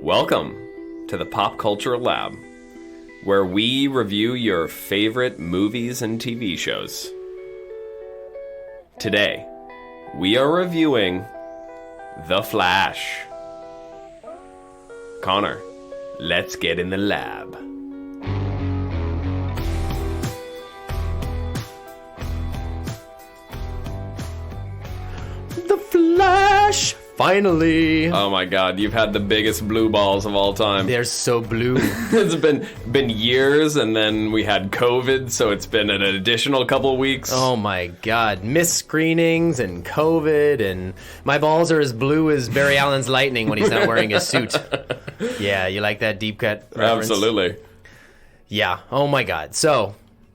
Welcome to the Pop Culture Lab, where we review your favorite movies and TV shows. Today, we are reviewing The Flash. Connor, let's get in the lab. The Flash! Finally! Oh my god, you've had the biggest blue balls of all time. They're so blue. It's been years, and then we had COVID, so it's been an additional couple of weeks. Oh my god. Missed screenings and COVID, and my balls are as blue as Barry Allen's lightning when he's not wearing his suit. Yeah, you like that deep cut reference? Absolutely. Yeah, oh my god. So,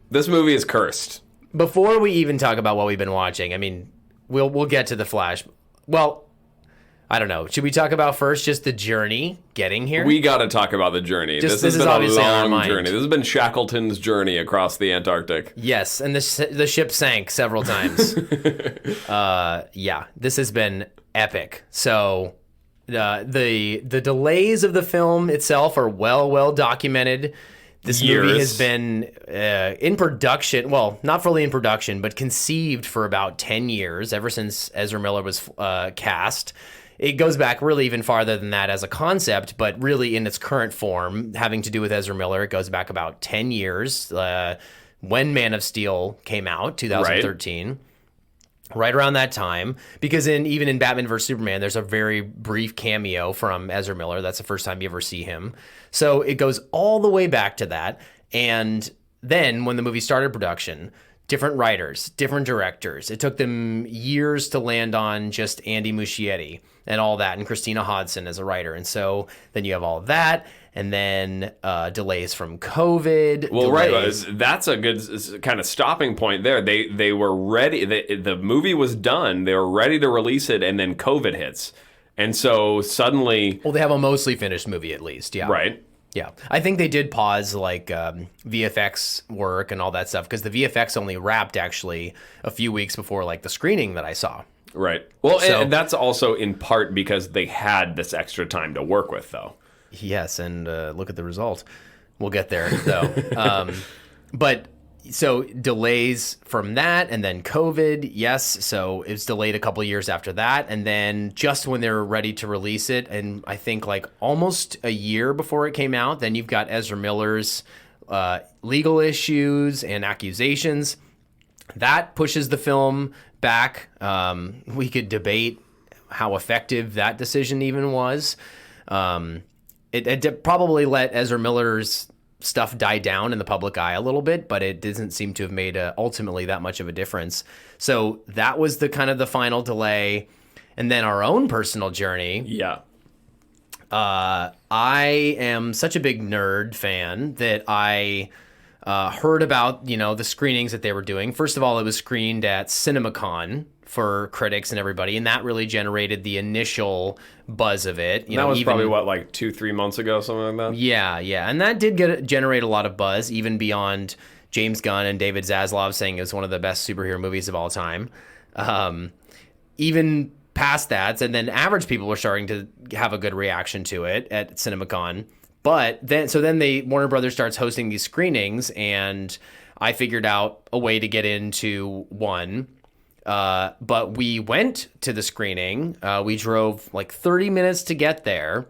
This movie is cursed. before we even talk about what we've been watching, I mean, we'll get to The Flash. Well, I don't know. Should we talk about first just the journey getting here? We got to talk about the journey. This has is been a obviously on our long mind. journey. This has been Shackleton's journey across the Antarctic. Yes, and the ship sank several times. Yeah, this has been epic. So the delays of the film itself are well documented. This movie has been in production, well, not fully in production, but conceived for about 10 years, ever since Ezra Miller was cast. It goes back really even farther than that as a concept, but really in its current form, having to do with Ezra Miller, it goes back about 10 years when Man of Steel came out, 2013. Right around that time, because even in Batman vs. Superman, there's a very brief cameo from Ezra Miller. That's the first time you ever see him. So it goes all the way back to that. And then when the movie started production, different writers, different directors. It took them years to land on just Andy Muschietti and all that, and Christina Hodson as a writer. And so then you have all of that, and then delays from COVID. Well, delays. right. That's a good kind of stopping point there. They were ready. The movie was done. They were ready to release it, and then COVID hits. And so suddenly... Well, they have a mostly finished movie at least, yeah. Right. Yeah, I think they did pause like VFX work and all that stuff because the VFX only wrapped actually a few weeks before like the screening that I saw. Right. Well, So- and that's also in part because they had this extra time to work with, though. Yes, and look at the result. We'll get there though. But so delays from that, and then COVID. Yes, so it was delayed a couple years after that, and then just when they were ready to release it, and I think like almost a year before it came out, then you've got Ezra Miller's legal issues and accusations. That pushes the film back. We could debate how effective that decision even was. It probably let Ezra Miller's stuff die down in the public eye a little bit, but it doesn't seem to have made ultimately that much of a difference. So that was the kind of the final delay. And then our own personal journey. Yeah. I am such a big nerd fan that I heard about, the screenings that they were doing. First of all, it was screened at CinemaCon for critics and everybody, and that really generated the initial buzz of it. That was probably, like 2-3 months ago, something like that? Yeah, and that did generate a lot of buzz, even beyond James Gunn and David Zaslav saying it was one of the best superhero movies of all time. Even past that, and then average people were starting to have a good reaction to it at CinemaCon. But then Warner Brothers starts hosting these screenings, and I figured out a way to get into one. But we went to the screening. We drove like 30 minutes to get there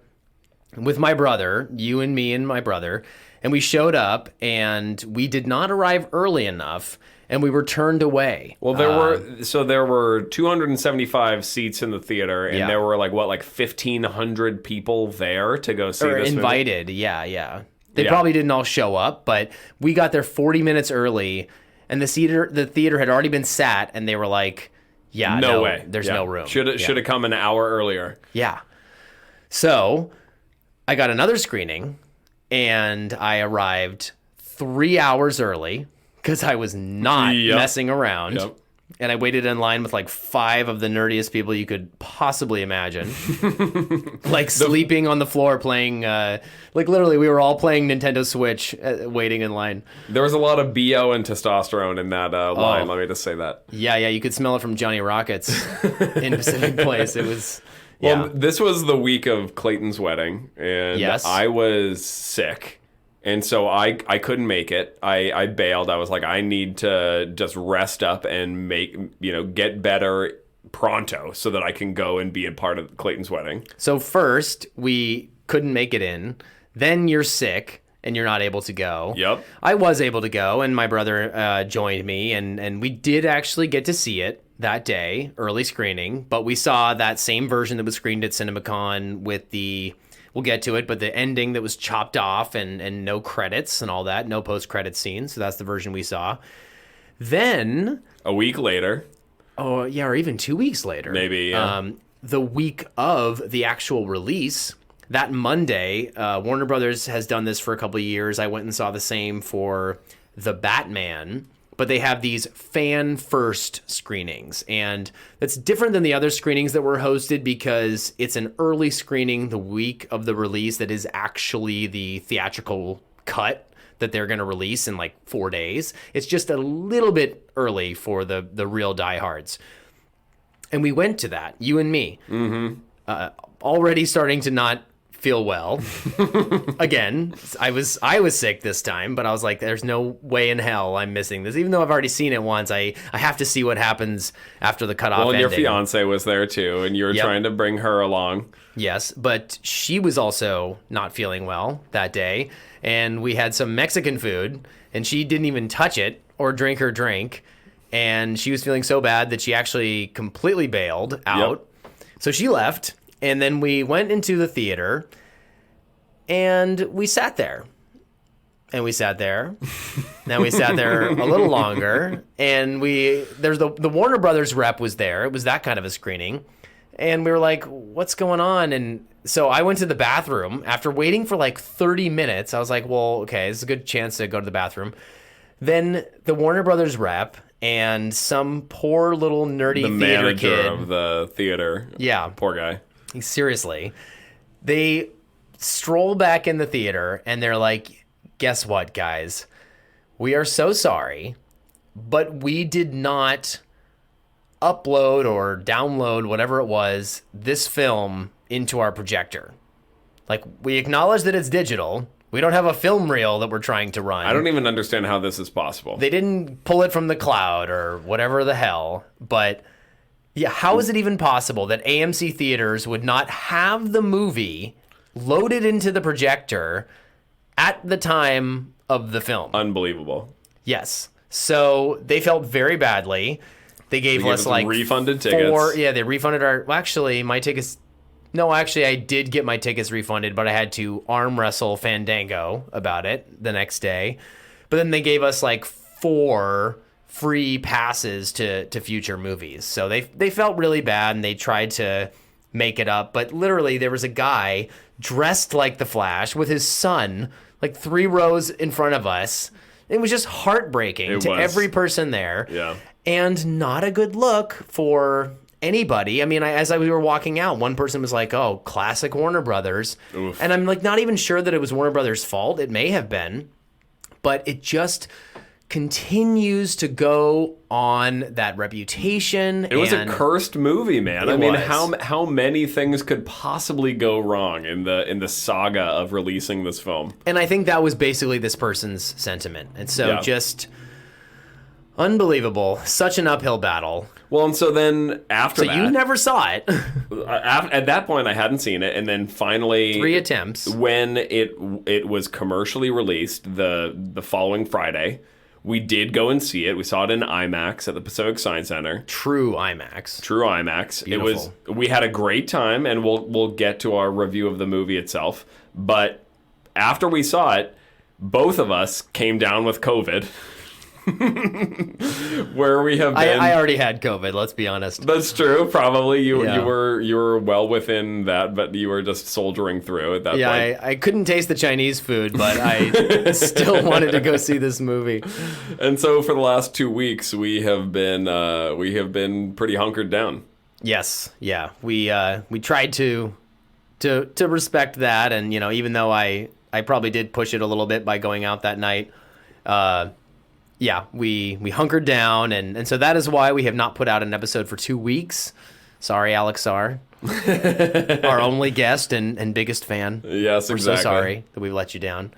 with my brother, you and me and my brother. And we showed up, and we did not arrive early enough, and we were turned away. Well, there were 275 seats in the theater, and there were like 1,500 people there to go see this invited, movie? Yeah. They probably didn't all show up, but we got there 40 minutes early, and the theater had already been sat, and they were like, no way. There's no room. Should have come an hour earlier. Yeah. So I got another screening, and I arrived 3 hours early because I was not messing around. Yep. And I waited in line with like 5 of the nerdiest people you could possibly imagine. Sleeping on the floor playing, literally we were all playing Nintendo Switch waiting in line. There was a lot of BO and testosterone in that line, let me just say that. Yeah, you could smell it from Johnny Rockets in Pacific Place. It Well, this was the week of Clayton's wedding, and Yes. I was sick, and so I couldn't make it. I bailed. I was like, I need to just rest up and get better pronto so that I can go and be a part of Clayton's wedding. So first, we couldn't make it in. Then you're sick and you're not able to go. Yep. I was able to go, and my brother joined me, and we did actually get to see it that day, early screening, but we saw that same version that was screened at CinemaCon with we'll get to it, but the ending that was chopped off and no credits and all that, no post-credit scenes. So that's the version we saw. Then... A week later. Oh, yeah, or even 2 weeks later. Maybe, yeah. The week of the actual release, that Monday, Warner Brothers has done this for a couple of years. I went and saw the same for The Batman, but they have these fan-first screenings, and that's different than the other screenings that were hosted because it's an early screening the week of the release that is actually the theatrical cut that they're going to release in like 4 days. It's just a little bit early for the real diehards. And we went to that, you and me, already starting to not feel well. Again, I was sick this time, but I was like, there's no way in hell I'm missing this. Even though I've already seen it once, I have to see what happens after the cutoff ending. Well, and your fiance was there too, and you were trying to bring her along. Yes, but she was also not feeling well that day, and we had some Mexican food, and she didn't even touch it or drink her drink, and she was feeling so bad that she actually completely bailed out. Yep. So she left. And then we went into the theater, and we sat there. And we sat there. Then we sat there a little longer. And there's the Warner Brothers rep was there. It was that kind of a screening. And we were like, what's going on? And so I went to the bathroom. After waiting for like 30 minutes, I was like, well, okay, this is a good chance to go to the bathroom. Then the Warner Brothers rep and some poor little nerdy theater kid. The manager of the theater. Yeah. Poor guy. Seriously, they stroll back in the theater and they're like, guess what, guys? We are so sorry, but we did not upload or download, whatever it was, this film into our projector. Like, we acknowledge that it's digital. We don't have a film reel that we're trying to run. I don't even understand how this is possible. They didn't pull it from the cloud or whatever the hell, but... Yeah, how is it even possible that AMC theaters would not have the movie loaded into the projector at the time of the film? Unbelievable. Yes. So they felt very badly. They gave us like refunded tickets. Yeah, they refunded our. Well, actually, my tickets. No, actually, I did get my tickets refunded, but I had to arm wrestle Fandango about it the next day. But then they gave us like 4 free passes to future movies. So they felt really bad and they tried to make it up. But literally there was a guy dressed like the Flash with his son like 3 rows in front of us. It was just heartbreaking to every person there. Yeah. And not a good look for anybody. I mean, as we were walking out, one person was like, oh, classic Warner Brothers. Oof. And I'm like not even sure that it was Warner Brothers' fault. It may have been. But it just... continues to go on that reputation. It was a cursed movie, man. I mean, was. how many things could possibly go wrong in the saga of releasing this film? And I think that was basically this person's sentiment. And so just unbelievable. Such an uphill battle. Well, and so then after that... So you never saw it. At that point, I hadn't seen it. And then finally... 3 attempts. When it was commercially released the following Friday... We did go and see it. We saw it in IMAX at the Pacific Science Center. True IMAX. Beautiful. We had a great time, and we'll get to our review of the movie itself. But after we saw it, both of us came down with COVID. Where we have been. I already had COVID, let's be honest. That's true. Probably you were well within that, but you were just soldiering through at that point. Yeah, I couldn't taste the Chinese food, but I still wanted to go see this movie. And so for the last 2 weeks, we have been pretty hunkered down. Yes, yeah, we tried to respect that, and even though I probably did push it a little bit by going out that night. Yeah, we hunkered down, and so that is why we have not put out an episode for 2 weeks. Sorry, Alex Sarr. Our only guest and biggest fan. Yes, We're exactly. so sorry that we've let you down.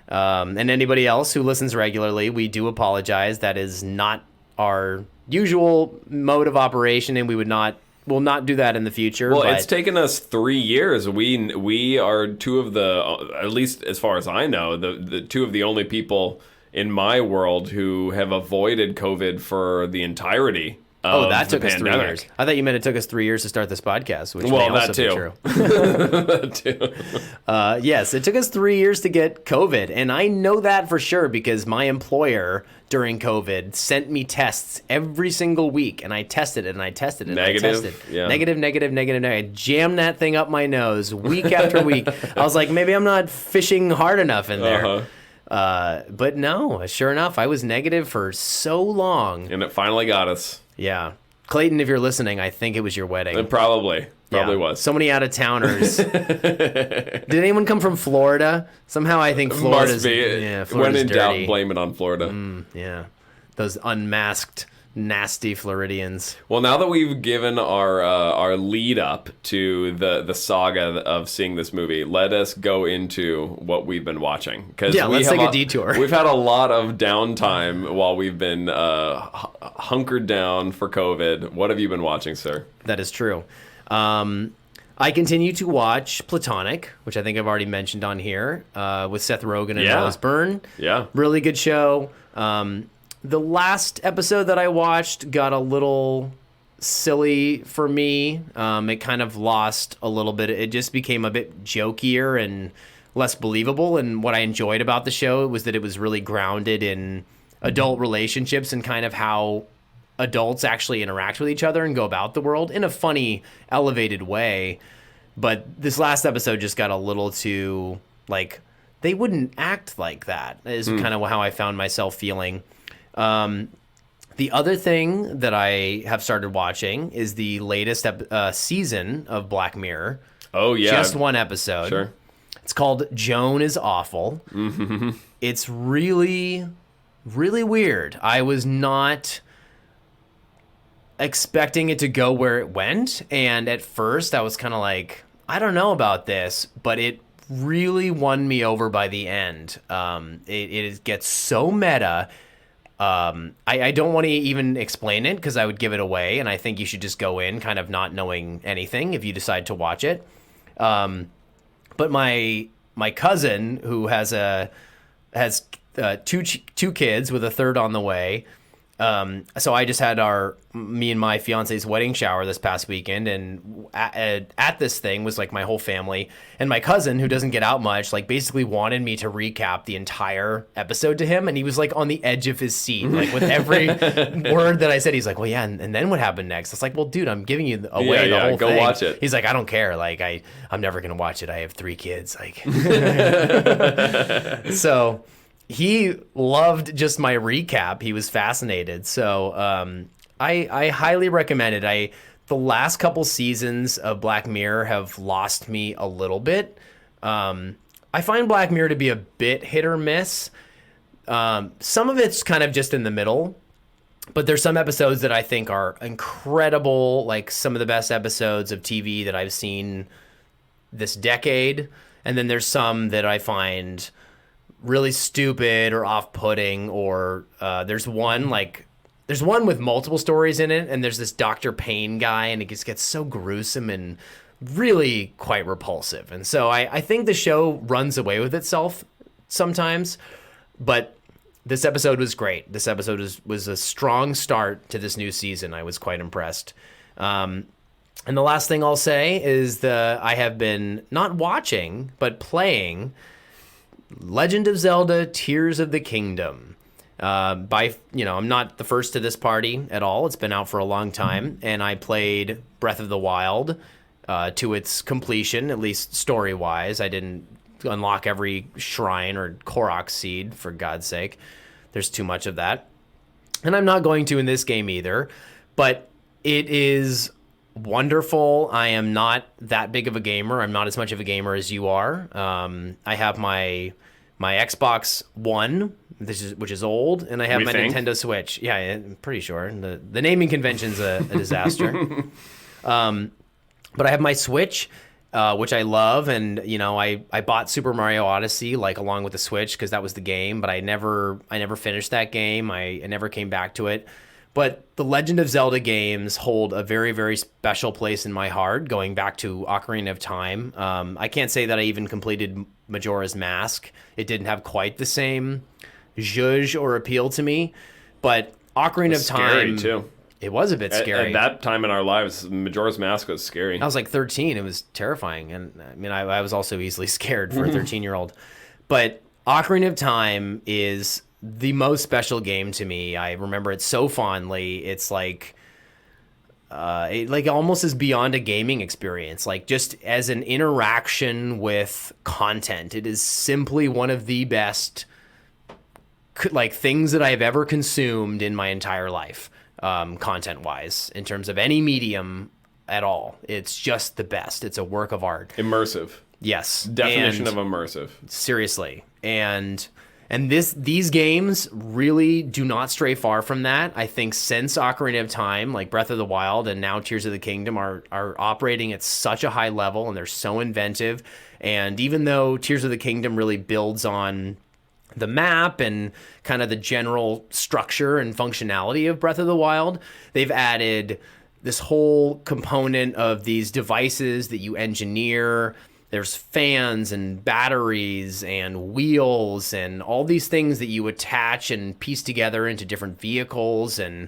And anybody else who listens regularly, we do apologize. That is not our usual mode of operation, and will not do that in the future. Well, but it's taken us 3 years. We are two of the, at least as far as I know, the two of the only people in my world who have avoided COVID for the entirety of that the took us 3 pandemic. years. I thought you meant it took us 3 years to start this podcast, which Well, may also that too. be true. That too. Yes, it took us 3 years to get COVID, and I know that for sure because my employer during COVID sent me tests every single week, and I tested it, and I tested it, and Negative, I tested. yeah. Negative. I jammed that thing up my nose week after week. I was like, maybe I'm not fishing hard enough in there. But no, sure enough, I was negative for so long. And it finally got us. Yeah. Clayton, if you're listening, I think it was your wedding. It probably Yeah. was. So many out-of-towners. Did anyone come from Florida? Somehow I think Florida's... Must be. Yeah, When Florida's in dirty. doubt, blame it on Florida. Yeah. Those unmasked, nasty Floridians. Well, now that we've given our lead up to the saga of seeing this movie, let us go into what we've been watching. Yeah, let's take a detour. We've had a lot of downtime while we've been hunkered down for COVID. What have you been watching, sir? That is true. I continue to watch Platonic, which I think I've already mentioned on here, with Seth Rogen and Yeah. Rose Byrne. Yeah. Really good show. The last episode that I watched got a little silly for me. It kind of lost a little bit. It just became a bit jokier and less believable. And what I enjoyed about the show was that it was really grounded in adult relationships and kind of how adults actually interact with each other and go about the world in a funny, elevated way. But this last episode just got a little too, like, they wouldn't act like that, is kind of how I found myself feeling. The other thing that I have started watching is the latest season of Black Mirror. Oh, yeah. Just one episode. Sure. It's called Joan is Awful. Mm-hmm. It's really, really weird. I was not expecting it to go where it went. And at first I was kind of like, I don't know about this, but it really won me over by the end. It gets so meta. I don't want to even explain it because I would give it away, and I think you should just go in kind of not knowing anything if you decide to watch it. But my cousin, who has two kids with a third on the way. So I just had me and my fiance's wedding shower this past weekend, and at this thing was like my whole family, and my cousin, who doesn't get out much, like basically wanted me to recap the entire episode to him, and he was like on the edge of his seat, like with every word that I said. He's like, well, yeah, and then what happened next? It's like, well, dude, I'm giving you away the whole go thing. watch it. He's like, I don't care. Like I'm never gonna watch it. I have 3 kids. Like, so. He loved just my recap. He was fascinated. So I highly recommend it. The last couple seasons of Black Mirror have lost me a little bit. I find Black Mirror to be a bit hit or miss. Some of it's kind of just in the middle. But there's some episodes that I think are incredible, like some of the best episodes of TV that I've seen this decade. And then there's some that I find really stupid or off-putting, or there's one with multiple stories in it, and there's this Dr. Payne guy, and it just gets so gruesome and really quite repulsive. And so I think the show runs away with itself sometimes, but this episode was great. This episode was a strong start to this new season. I was quite impressed. And the last thing I'll say is I have been not watching, but playing Legend of Zelda: Tears of the Kingdom. I'm not the first to this party at all. It's been out for a long time, and I played Breath of the Wild to its completion, at least story-wise. I didn't unlock every shrine or Korok seed, for God's sake. There's too much of that. And I'm not going to in this game either, but it is wonderful. I am not that big of a gamer. I'm not as much of a gamer as you are. I have my Xbox One, which is old, and I have my Nintendo Switch. Yeah, I'm pretty sure. The naming convention's a disaster. But I have my Switch, which I love, and I bought Super Mario Odyssey like along with the Switch because that was the game, but I never finished that game. I never came back to it. But the Legend of Zelda games hold a very, very special place in my heart, going back to Ocarina of Time. I can't say that I even completed Majora's Mask. It didn't have quite the same zhuzh or appeal to me, but Ocarina of Time... Scary, too. It was a bit scary. At that time in our lives, Majora's Mask was scary. I was like 13. It was terrifying. And I mean, I was also easily scared for a 13-year-old. But Ocarina of Time is the most special game to me. I remember it so fondly. It's like, it almost is beyond a gaming experience. Like just as an interaction with content, it is simply one of the best like things that I've ever consumed in my entire life. Content-wise, in terms of any medium at all. It's just the best. It's a work of art. Immersive. Yes. Definition of immersive. Seriously. And these games really do not stray far from that. I think since Ocarina of Time, like Breath of the Wild and now Tears of the Kingdom are operating at such a high level, and they're so inventive. And even though Tears of the Kingdom really builds on the map and kind of the general structure and functionality of Breath of the Wild, they've added this whole component of these devices that you engineer. There's fans and batteries and wheels and all these things that you attach and piece together into different vehicles, and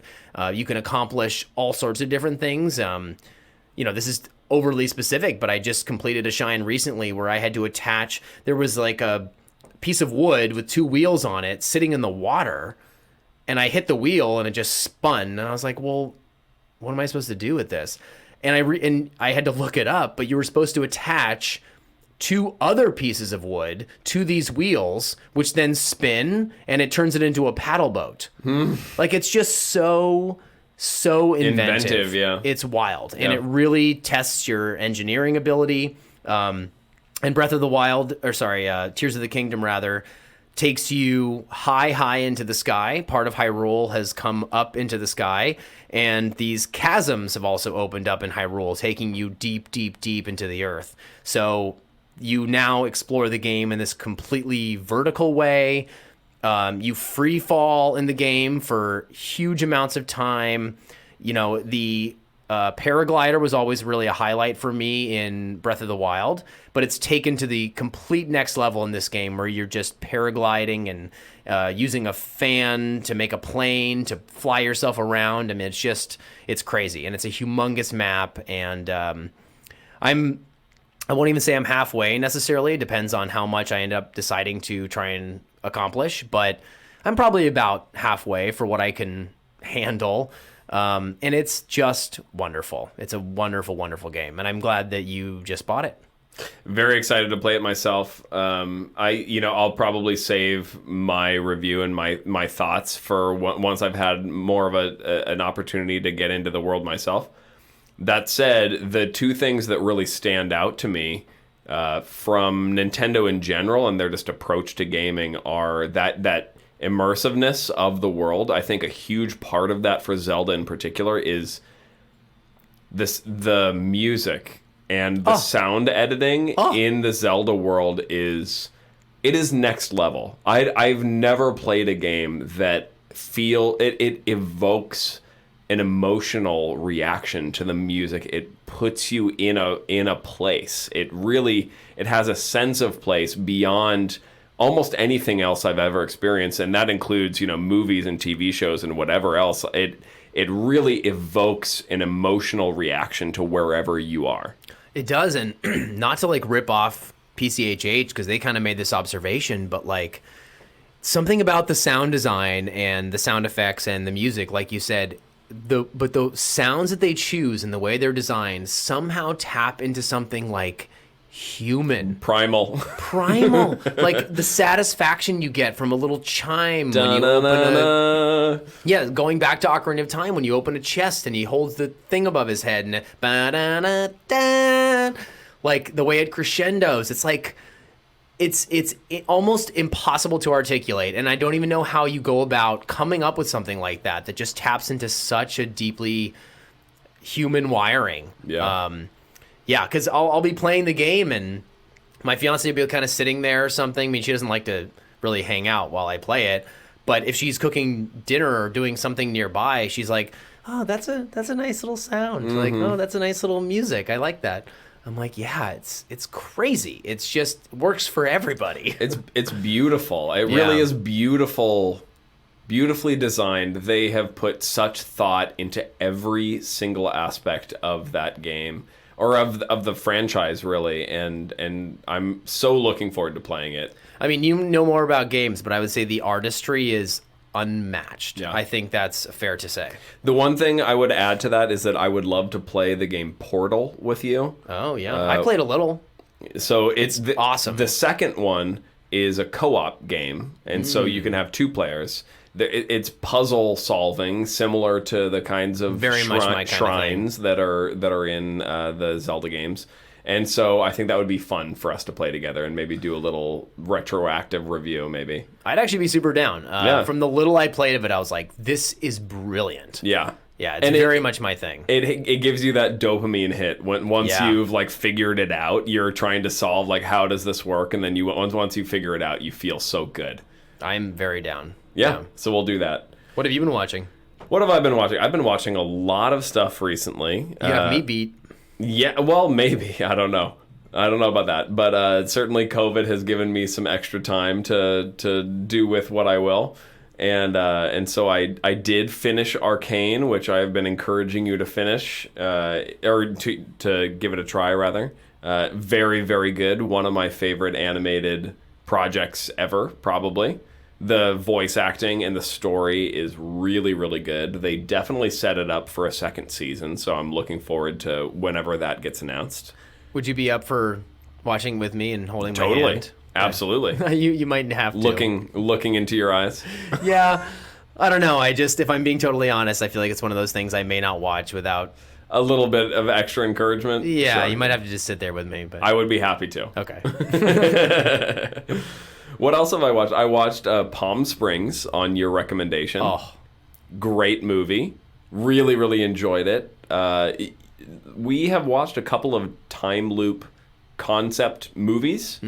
you can accomplish all sorts of different things. This is overly specific, but I just completed a shine recently where I had to attach, there was like a piece of wood with two wheels on it sitting in the water, and I hit the wheel and it just spun, and I was like, well, what am I supposed to do with this? And I had to look it up, but you were supposed to attach two other pieces of wood to these wheels, which then spin, and it turns it into a paddle boat. Like, it's just so inventive. Yeah, it's wild, and it really tests your engineering ability. And Breath of the Wild, Tears of the Kingdom, rather, takes you high into the sky. Part of Hyrule has come up into the sky, and these chasms have also opened up in Hyrule, taking you deep, deep, deep into the earth. So you now explore the game in this completely vertical way. You free fall in the game for huge amounts of time. The paraglider was always really a highlight for me in Breath of the Wild, but it's taken to the complete next level in this game where you're just paragliding and using a fan to make a plane to fly yourself around. I mean, it's crazy, and it's a humongous map, and I won't even say I'm halfway necessarily. It depends on how much I end up deciding to try and accomplish, but I'm probably about halfway for what I can handle. And it's just wonderful. It's a wonderful, wonderful game, and I'm glad that you just bought it. Very excited to play it myself. I'll probably save my review and my thoughts for once I've had more of an opportunity to get into the world myself. That said, the two things that really stand out to me from Nintendo in general and their just approach to gaming are that immersiveness of the world. I think a huge part of that for Zelda in particular is the music and the sound editing in the Zelda world is next level. I've never played a game that it evokes an emotional reaction to the music. It puts you in a place. It has a sense of place beyond almost anything else I've ever experienced, and that includes, movies and TV shows and whatever else. It really evokes an emotional reaction to wherever you are. It does, and not to rip off PCHH because they kind of made this observation, but something about the sound design and the sound effects and the music, like you said, but the sounds that they choose and the way they're designed somehow tap into something human, primal like the satisfaction you get from a little chime when you open going back to Ocarina of Time when you open a chest and he holds the thing above his head and the way it crescendos, it's almost impossible to articulate, and I don't even know how you go about coming up with something like that just taps into such a deeply human wiring. Yeah. Yeah, because I'll be playing the game and my fiance will be kind of sitting there or something. I mean, she doesn't like to really hang out while I play it, but if she's cooking dinner or doing something nearby, she's like, "Oh, that's a nice little sound." Like, "Oh, that's a nice little music. I like that." I'm like, "Yeah, it's crazy. It's just works for everybody." It's beautiful. It really is beautiful. Beautifully designed. They have put such thought into every single aspect of that game, or of the franchise, really. And I'm so looking forward to playing it. I mean, you know more about games, but I would say the artistry is unmatched. Yeah. I think that's fair to say. The one thing I would add to that is that I would love to play the game Portal with you. Oh yeah, I played a little. So it's awesome. The second one is a co-op game, and so you can have 2 players. It's puzzle solving, similar to the kinds of Very much my kind shrines that are in the Zelda games. And so I think that would be fun for us to play together and maybe do a little retroactive review, maybe. I'd actually be super down. Yeah. From the little I played of it, I was like, "This is brilliant." Yeah. Yeah, it's And very much my thing. It gives you that dopamine hit once Yeah. you've like figured it out. You're trying to solve like, how does this work, and then once you figure it out, you feel so good. I'm very down. Yeah. So we'll do that. What have you been watching? What have I been watching? I've been watching a lot of stuff recently. You have me beat. Yeah, well, maybe. I don't know. I don't know about that. But certainly COVID has given me some extra time to do with what I will. And so I did finish Arcane, which I've been encouraging you to finish, or to give it a try, rather. Very, very good. One of my favorite animated projects ever, probably. The voice acting and the story is really, really good. They definitely set it up for a second season, so I'm looking forward to whenever that gets announced. Would you be up for watching with me and holding my Totally. hand? Absolutely. You might have to. Looking into your eyes. Yeah. I don't know. If I'm being totally honest, I feel like it's one of those things I may not watch without. A little bit of extra encouragement. Yeah, Sure. you might have to just sit there with me. But I would be happy to. okay. What else have I watched? I watched Palm Springs on your recommendation. Oh, Great movie. Really, really enjoyed it. We have watched a couple of time loop concept movies.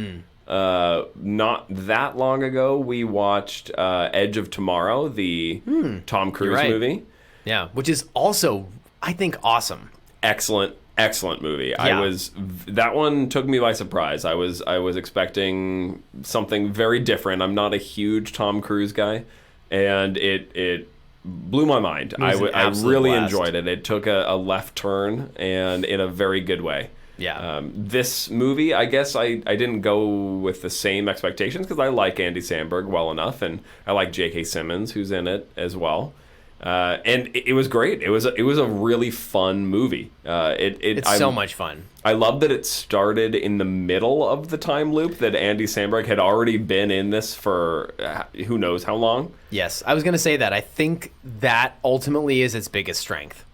Not that long ago, we watched Edge of Tomorrow, the Tom Cruise right. movie. yeah. Which is also, I think, awesome. Excellent movie. Yeah. That one took me by surprise. I was expecting something very different. I'm not a huge Tom Cruise guy, and it blew my mind. I really enjoyed it. It took a left turn, and in a very good way. Yeah. This movie, I guess I didn't go with the same expectations because I like Andy Samberg well enough, and I like J.K. Simmons, who's in it as well. And it was great. It was a really fun movie. It's so much fun. I love that it started in the middle of the time loop, that Andy Samberg had already been in this for who knows how long. Yes, I was going to say that. I think that ultimately is its biggest strength.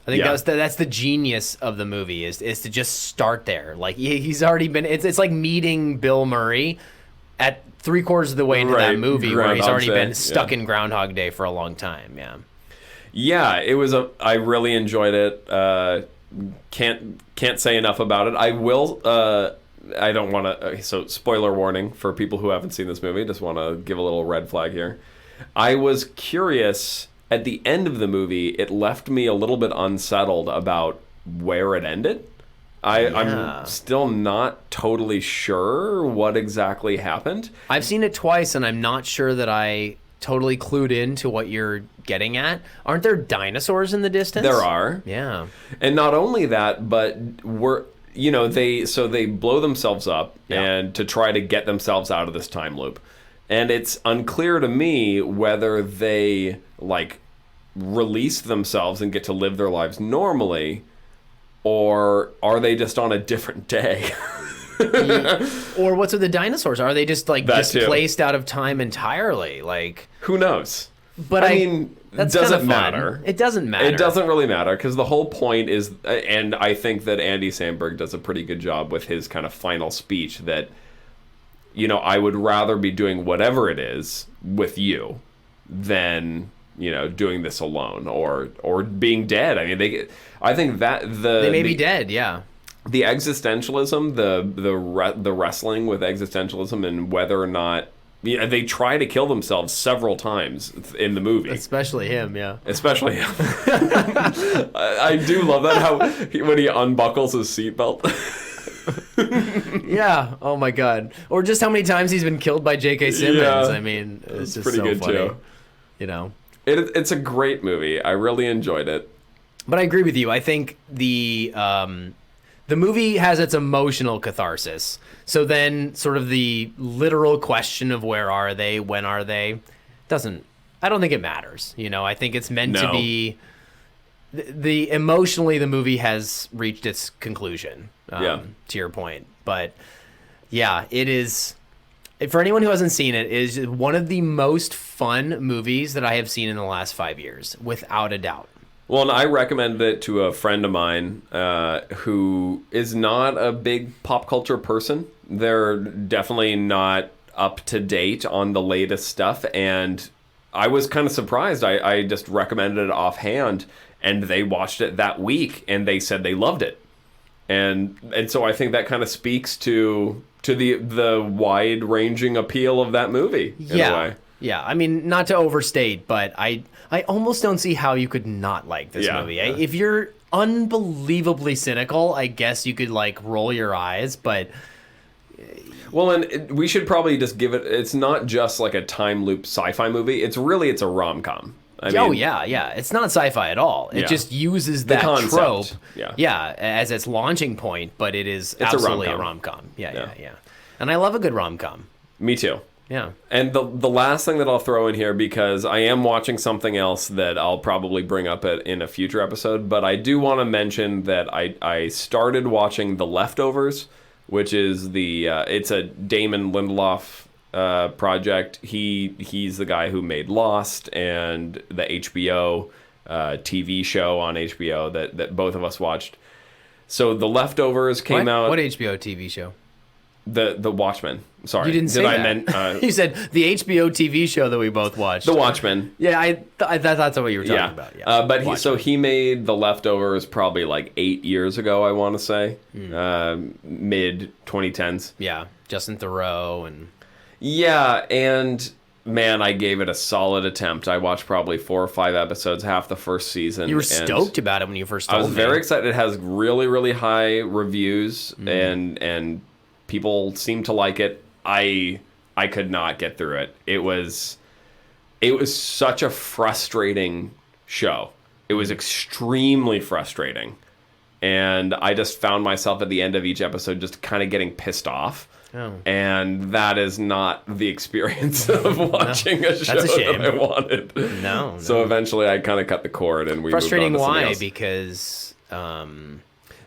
I think that's the genius of the movie is to just start there. Like he's already been. It's like meeting Bill Murray at 3/4 of the way into that movie, where he's already been stuck in Groundhog Day for a long time. Yeah. Yeah, it was I really enjoyed it. Can't say enough about it. I will. I don't want to. So, spoiler warning for people who haven't seen this movie. Just want to give a little red flag here. I was curious at the end of the movie. It left me a little bit unsettled about where it ended. I'm still not totally sure what exactly happened. I've seen it twice, and I'm not sure that I totally clued into what you're getting at. Aren't there dinosaurs in the distance? There are. Yeah. And not only that, but they blow themselves up and to try to get themselves out of this time loop. And it's unclear to me whether they like release themselves and get to live their lives normally, or are they just on a different day? Or what's with the dinosaurs? Are they just like That displaced out of time entirely? Like, who knows? but I mean, that's doesn't kinda fun. matter. It doesn't matter. It doesn't really matter because the whole point is, and I think that Andy Samberg does a pretty good job with his kind of final speech that, I would rather be doing whatever it is with you than doing this alone or being dead. I mean, I think that they may be dead. Yeah. The existentialism, the wrestling with existentialism, and whether or not they try to kill themselves several times in the movie. Especially him, yeah. Especially him. I do love that when he unbuckles his seatbelt. Yeah. Oh my God. Or just how many times he's been killed by J.K. Simmons. Yeah. I mean, it's just pretty so good funny. too. It's a great movie. I really enjoyed it. But I agree with you. I think the movie has its emotional catharsis. So then sort of the literal question of where are they, when are they, I don't think it matters. I think it's meant to be emotionally the movie has reached its conclusion, to your point. But yeah, it is, for anyone who hasn't seen it, it is one of the most fun movies that I have seen in the last 5 years, without a doubt. Well, and I recommended it to a friend of mine who is not a big pop culture person. They're definitely not up to date on the latest stuff, and I was kind of surprised. I just recommended it offhand, and they watched it that week, and they said they loved it. And so I think that kind of speaks to the wide-ranging appeal of that movie, in a way. Yeah, I mean, not to overstate, but I almost don't see how you could not like this movie. Yeah. If you're unbelievably cynical, I guess you could roll your eyes, but... Well, and we should probably just give it... It's not just like a time loop sci-fi movie. It's a rom-com. Yeah. It's not sci-fi at all. It just uses that trope as its launching point, but it's absolutely a rom-com. Yeah. And I love a good rom-com. Me too. Yeah. And the last thing that I'll throw in here, because I am watching something else that I'll probably bring up in a future episode, but I do want to mention that I started watching The Leftovers, which is it's a Damon Lindelof project. He's the guy who made Lost and the HBO TV show on HBO that both of us watched. So The Leftovers came out. What HBO TV show? The Watchmen. Sorry, you didn't say that. I meant you said the HBO TV show that we both watched. The Watchmen. Yeah, I thought that's what you were talking about. Yeah, but he made The Leftovers probably 8 years ago. I want to say mid 2010s. Yeah, Justin Theroux and man, I gave it a solid attempt. I watched probably 4 or 5 episodes, half the first season. You were stoked about it when you first told me. I was very excited. It has really, really high reviews, and people seem to like it. I could not get through it. It was such a frustrating show. It was extremely frustrating. And I just found myself at the end of each episode just kind of getting pissed off. Oh. And that is not the experience of watching a show that I wanted. No. So eventually I kind of cut the cord and we frustrating moved on to why? else. Because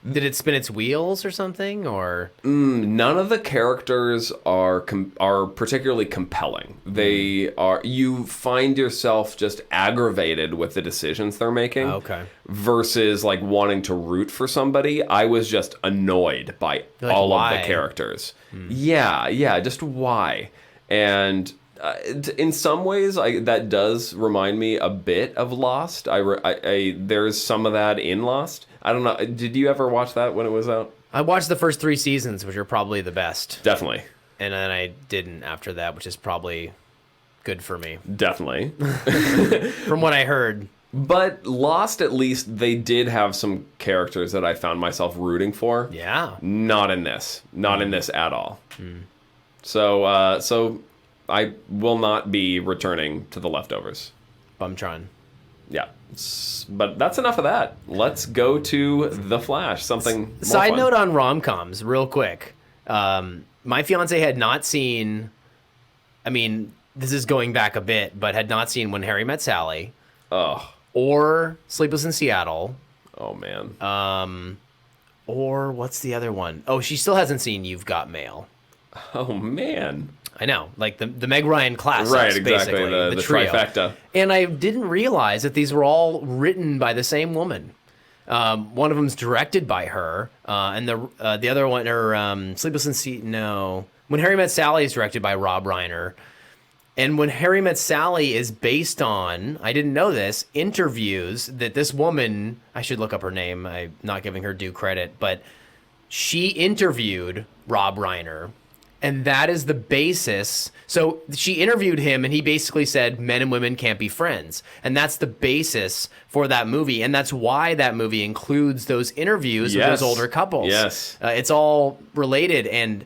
did it spin its wheels or something? Or none of the characters are particularly compelling. They are. You find yourself just aggravated with the decisions they're making. Okay. Versus wanting to root for somebody. I was just annoyed by all why? Of the characters. Yeah. Just why? And in some ways, that does remind me a bit of Lost. There's some of that in Lost. I don't know. Did you ever watch that when it was out? I watched the first 3 seasons, which are probably the best. Definitely. And then I didn't after that, which is probably good for me. Definitely. From what I heard. But Lost, at least, they did have some characters that I found myself rooting for. Yeah. Not in this. Not in this at all. So I will not be returning to The Leftovers. Bumtron. Yeah. But that's enough of that. Let's go to The Flash. Something more Side fun. note on rom-coms, real quick. My fiance had not seen, I mean, this is going back a bit, but had not seen When Harry Met Sally. Oh. Or Sleepless in Seattle. Oh, man. Or what's the other one? Oh, she still hasn't seen You've Got Mail. Oh, man. I know, like the Meg Ryan classics, right? Exactly, basically, the trio. trifecta. And I didn't realize that these were all written by the same woman. One of them's directed by her, and the other one, Sleepless in Seattle. No, When Harry Met Sally is directed by Rob Reiner. And When Harry Met Sally is based on, I didn't know this, interviews that this woman, I should look up her name, I'm not giving her due credit, but she interviewed Rob Reiner, and that is the basis. So she interviewed him, and he basically said men and women can't be friends. And that's the basis for that movie. And that's why that movie includes those interviews with those older couples. Yes. It's all related. And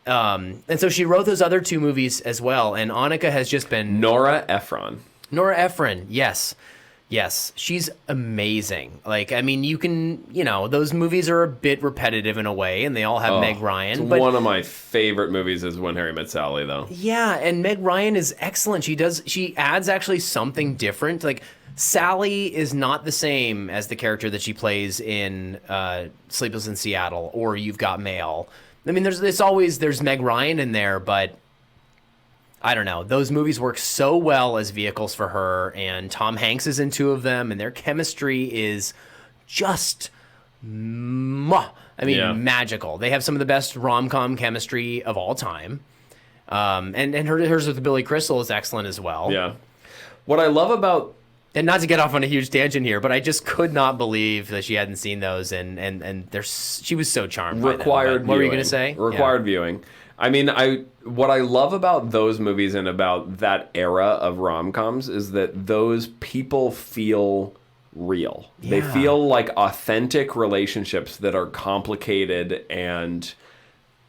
so she wrote those other 2 movies as well. And Annika has just been... Nora Ephron. Nora Ephron, yes. Yes, she's amazing. Like, I mean, you can, those movies are a bit repetitive in a way, and they all have Meg Ryan. But one of my favorite movies is When Harry Met Sally, though. Yeah, and Meg Ryan is excellent. She adds actually something different. Like, Sally is not the same as the character that she plays in Sleepless in Seattle or You've Got Mail. I mean, there's Meg Ryan in there, but I don't know. Those movies work so well as vehicles for her, and Tom Hanks is in 2 of them, and their chemistry is just magical. They have some of the best rom-com chemistry of all time. And hers with Billy Crystal is excellent as well. Yeah. What I love about... And not to get off on a huge tangent here, but I just could not believe that she hadn't seen those, and she was so charmed by them. What were you going to say? Required viewing. I mean, what I love about those movies and about that era of rom-coms is that those people feel real. Yeah. They feel like authentic relationships that are complicated, and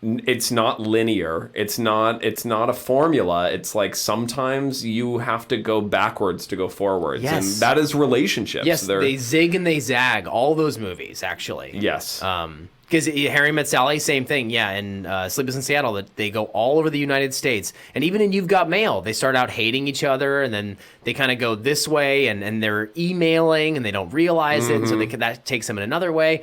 it's not linear. It's not a formula. It's like sometimes you have to go backwards to go forwards. Yes. And that is relationships. Yes, they zig and they zag, all those movies, actually. Yes. Because Harry Met Sally, same thing, yeah. In Sleepless in Seattle, that they go all over the United States, and even in You've Got Mail, they start out hating each other, and then they kind of go this way, and they're emailing, and they don't realize it, and so that takes them in another way.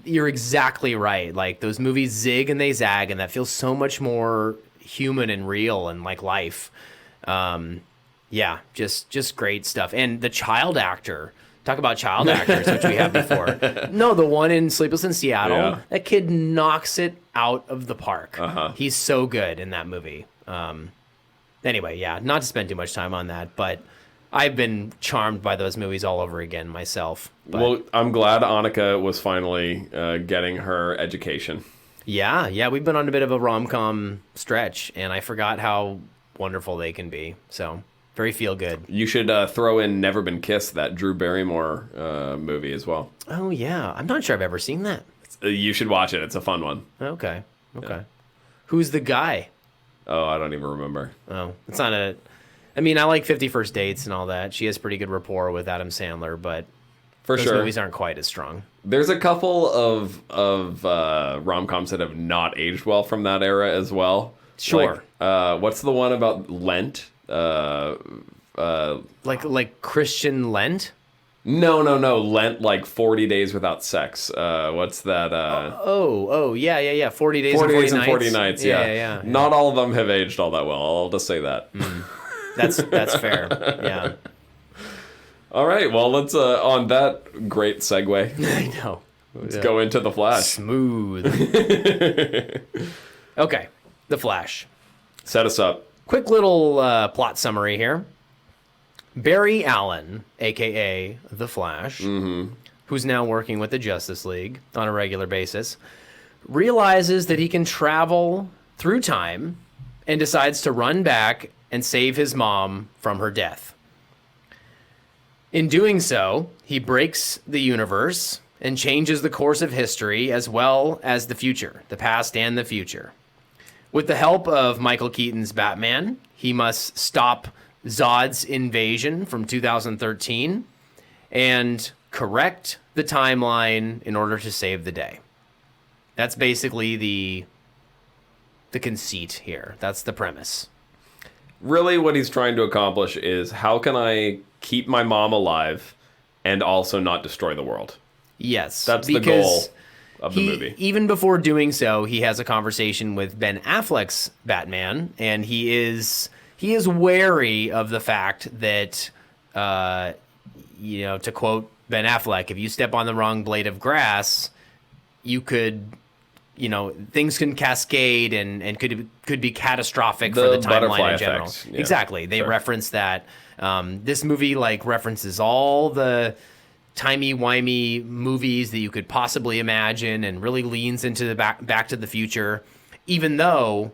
You're exactly right. Like, those movies zig and they zag, and that feels so much more human and real and like life. Yeah, just great stuff. And the child actor. Talk about child actors, which we have before. No, the one in Sleepless in Seattle, that kid knocks it out of the park. He's so good in that movie. Anyway, yeah, not to spend too much time on that, but I've been charmed by those movies all over again myself. But, well, I'm glad Annika was finally getting her education. Yeah, we've been on a bit of a rom-com stretch, and I forgot how wonderful they can be, so... Very feel good. You should throw in Never Been Kissed, that Drew Barrymore movie as well. Oh, yeah. I'm not sure I've ever seen that. You should watch it. It's a fun one. Okay. Yeah. Who's the guy? Oh, I don't even remember. Oh, it's not a... I mean, I like 50 First Dates and all that. She has pretty good rapport with Adam Sandler, but those movies aren't quite as strong. There's a couple of rom-coms that have not aged well from that era as well. Sure. Like, what's the one about Lent? Like Christian Lent? No. Lent, like 40 days without sex. What's that? Yeah. 40 days 40 and 40 days nights. and 40 nights, yeah. Not all of them have aged all that well. I'll just say that. That's fair. Yeah. All right. Well, let's on that great segue. I know. Let's go into The Flash. Smooth. Okay, The Flash. Set us up. Quick little plot summary here. Barry Allen, a.k.a. The Flash, who's now working with the Justice League on a regular basis, realizes that he can travel through time and decides to run back and save his mom from her death. In doing so, he breaks the universe and changes the course of history as well as the future, the past and the future. With the help of Michael Keaton's Batman, he must stop Zod's invasion from 2013 and correct the timeline in order to save the day. That's basically the conceit here. That's the premise. Really, what he's trying to accomplish is how can I keep my mom alive and also not destroy the world? Yes. That's the goal of the movie. Even before doing so, he has a conversation with Ben Affleck's Batman, and he is wary of the fact that, to quote Ben Affleck, if you step on the wrong blade of grass, you could things can cascade and could be catastrophic for the timeline in general. Effect. Yeah. Exactly. They reference that. This movie references all the timey-wimey movies that you could possibly imagine and really leans into the Back to the Future, even though,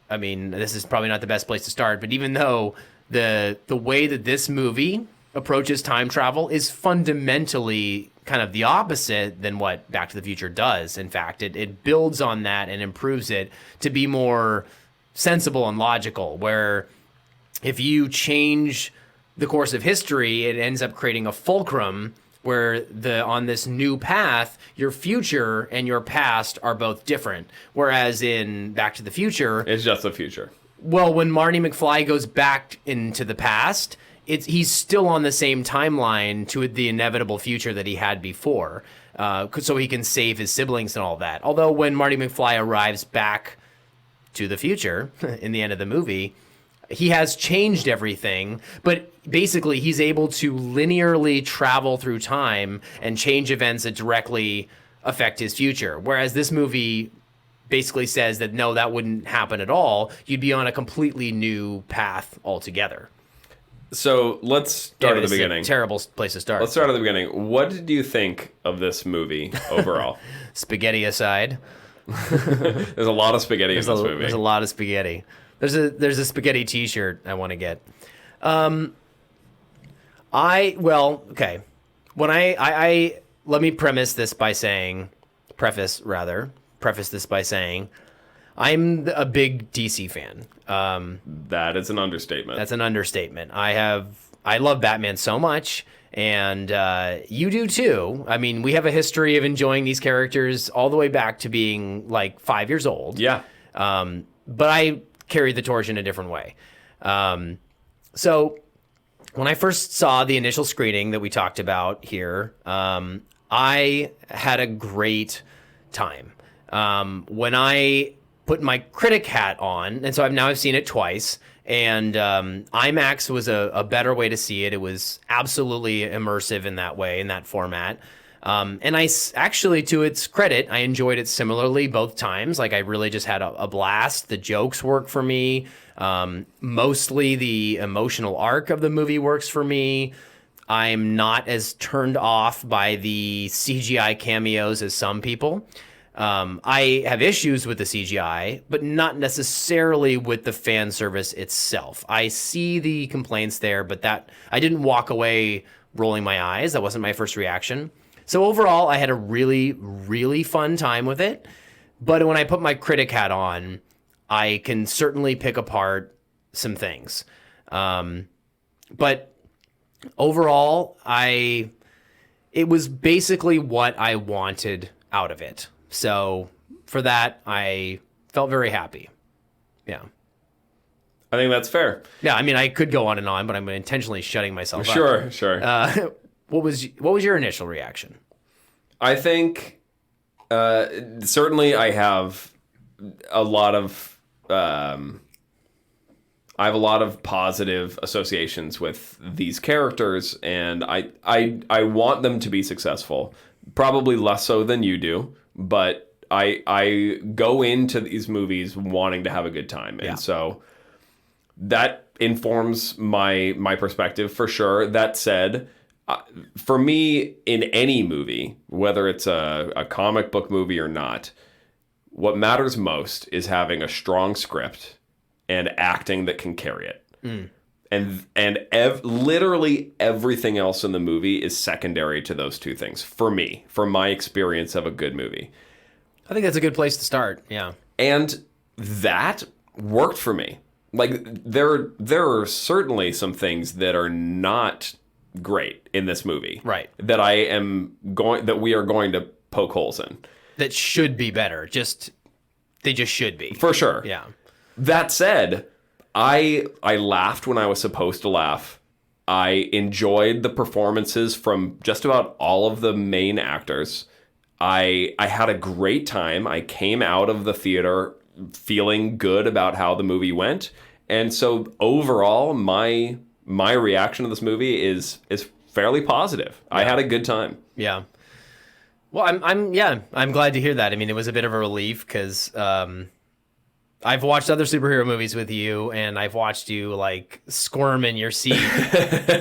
I mean, this is probably not the best place to start, but even though the way that this movie approaches time travel is fundamentally kind of the opposite than what Back to the Future does. In fact, it builds on that and improves it to be more sensible and logical, where if you change the course of history, it ends up creating a fulcrum where on this new path, your future and your past are both different. Whereas in Back to the Future, it's just the future. Well, when Marty McFly goes back into the past, he's still on the same timeline to the inevitable future that he had before, so he can save his siblings and all that. Although when Marty McFly arrives back to the future in the end of the movie, he has changed everything, but basically he's able to linearly travel through time and change events that directly affect his future. Whereas this movie basically says that no, that wouldn't happen at all. You'd be on a completely new path altogether. So let's start at the beginning. Terrible place to start. Let's start at the beginning. What did you think of this movie overall? Spaghetti aside. There's a lot of spaghetti in this movie. There's a lot of spaghetti. There's a spaghetti T-shirt I want to get. Okay. When I let me preface this by saying, I'm a big DC fan. That is an understatement. That's an understatement. I love Batman so much, and you do too. I mean, we have a history of enjoying these characters all the way back to being like 5 years old. Yeah. But I carried the torch in a different way. So when I first saw the initial screening that we talked about here, I had a great time. When I put my critic hat on, and so I've seen it twice, and IMAX was a better way to see it. It was absolutely immersive in that way, in that format. And I actually, to its credit, I enjoyed it similarly both times. Like, I really just had a blast. The jokes work for me. Mostly the emotional arc of the movie works for me. I'm not as turned off by the CGI cameos as some people. I have issues with the CGI, but not necessarily with the fan service itself. I see the complaints there, but I didn't walk away rolling my eyes. That wasn't my first reaction. So overall, I had a really, really fun time with it. But when I put my critic hat on, I can certainly pick apart some things. But overall, it was basically what I wanted out of it. So for that, I felt very happy. Yeah. I think that's fair. Yeah, I mean, I could go on and on, but I'm intentionally shutting myself up. Sure. What was your initial reaction? I think certainly I have a lot of positive associations with these characters, and I want them to be successful. Probably less so than you do, but I go into these movies wanting to have a good time, and so that informs my perspective for sure. That said, for me, in any movie, whether it's a comic book movie or not, what matters most is having a strong script and acting that can carry it. And literally everything else in the movie is secondary to those two things, for me, from my experience of a good movie. I think that's a good place to start, yeah. And that worked for me. Like, there are certainly some things that are not great in this movie, right? That we are going to poke holes in. That should be better. They just should be. For sure. Yeah. That said, I laughed when I was supposed to laugh. I enjoyed the performances from just about all of the main actors. I had a great time. I came out of the theater feeling good about how the movie went. And so overall, my reaction to this movie is fairly positive. Yeah. I had a good time. Yeah. Well, I'm glad to hear that. I mean, it was a bit of a relief because I've watched other superhero movies with you, and I've watched you like squirm in your seat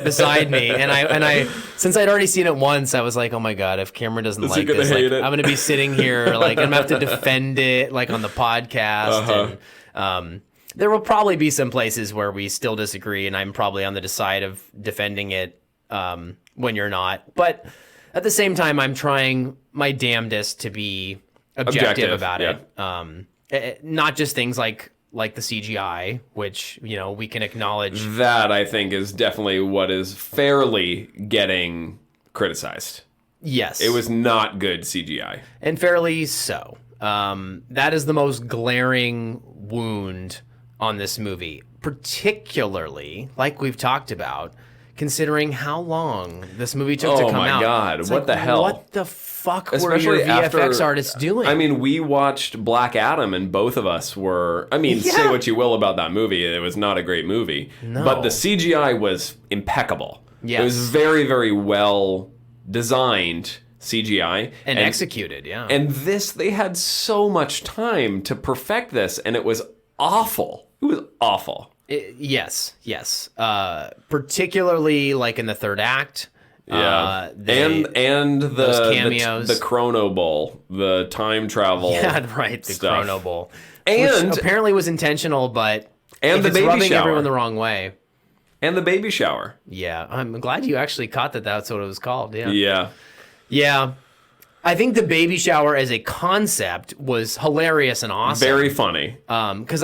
beside me, and I since I'd already seen it once, I was like, oh my god, if Cameron doesn't like this, like, I'm gonna be sitting here like I'm gonna have to defend it like on the podcast, and there will probably be some places where we still disagree, and I'm probably on the side of defending it when you're not, but at the same time, I'm trying my damnedest to be objective about it. Not just things like the CGI, which, you know, we can acknowledge. That, I think, is definitely what is fairly getting criticized. Yes. It was not good CGI. And fairly so. That is the most glaring wound on this movie, particularly, like we've talked about, considering how long this movie took to come out. Oh, my God. It's what like, the hell? What the fuck were your VFX artists doing? I mean, we watched Black Adam, and both of us were... I mean, say what you will about that movie. It was not a great movie. No. But the CGI was impeccable. Yes. It was very, very well designed CGI. And executed, yeah. And this, they had so much time to perfect this, and it was awful. It was awful. Yes. Particularly like in the third act. Yeah, and the cameos, the Chrono Bowl, the time travel. Yeah, right. The stuff. Chrono Bowl, and which apparently was intentional, but and the baby rubbing shower, everyone the wrong way. And the baby shower. Yeah, I'm glad you actually caught that. That's what it was called. Yeah. I think the baby shower as a concept was hilarious and awesome. Very funny. Because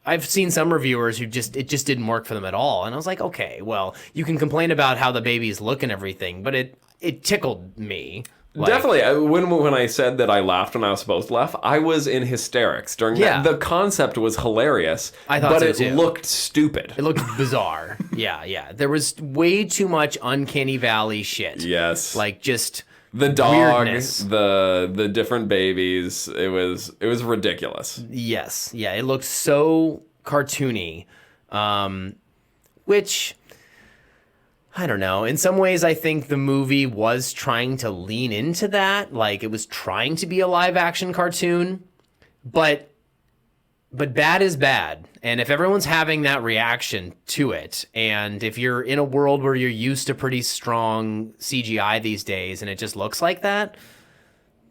I've seen some reviewers who it just didn't work for them at all. And I was like, okay, well, you can complain about how the babies look and everything, but it tickled me. Like, definitely. When I said that I laughed when I was supposed to laugh, I was in hysterics during that. The concept was hilarious, I thought but so it looked stupid. It looked bizarre. Yeah. There was way too much Uncanny Valley shit. Yes. Like just the dog, weirdness. the different babies. It was ridiculous. Yes. Yeah, it looked so cartoony, which I don't know. In some ways, I think the movie was trying to lean into that. Like it was trying to be a live action cartoon, but bad is bad. And if everyone's having that reaction to it, and if you're in a world where you're used to pretty strong CGI these days and it just looks like that,